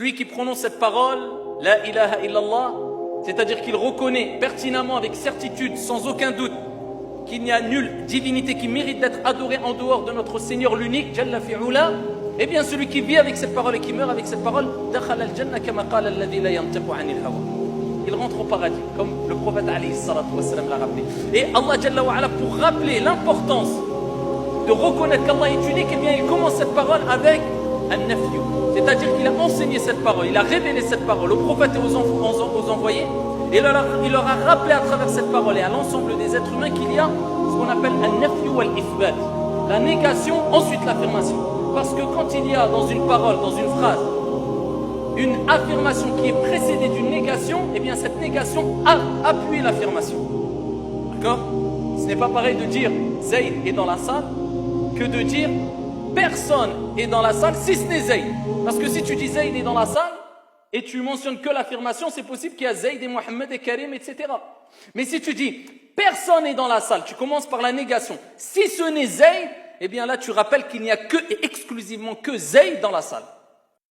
Celui qui prononce cette parole, la ilaha illallah, c'est-à-dire qu'il reconnaît pertinemment avec certitude, sans aucun doute, qu'il n'y a nulle divinité qui mérite d'être adorée en dehors de notre Seigneur l'unique, Jalla fi'ula, eh bien celui qui vit avec cette parole et qui meurt avec cette parole, dakhala al-jannah kama qala alladhi la yantiqu 'anil hawa. Il rentre au paradis, comme le prophète alayhi salatu wassalam l'a rappelé. Et Allah Jalla wa ala, pour rappeler l'importance de reconnaître qu'Allah est unique, eh bien il commence cette parole avec un-nafyu. C'est-à-dire qu'il a enseigné cette parole, il a révélé cette parole aux prophètes et aux envoyés, et il leur a rappelé à travers cette parole et à l'ensemble des êtres humains qu'il y a ce qu'on appelle un-nafyu wal-ithbat, la négation, ensuite l'affirmation. Parce que quand il y a dans une parole, dans une phrase, une affirmation qui est précédée d'une négation, eh bien cette négation appuie l'affirmation. D'accord? Ce n'est pas pareil de dire Zayd est dans la salle que de dire personne est dans la salle si ce n'est Zayd. Parce que si tu dis Zayd est dans la salle et tu mentionnes que l'affirmation, c'est possible qu'il y a Zayd et Mohammed et Karim, etc. Mais si tu dis personne est dans la salle, tu commences par la négation. Si ce n'est Zayd, eh bien là tu rappelles qu'il n'y a que et exclusivement que Zayd dans la salle.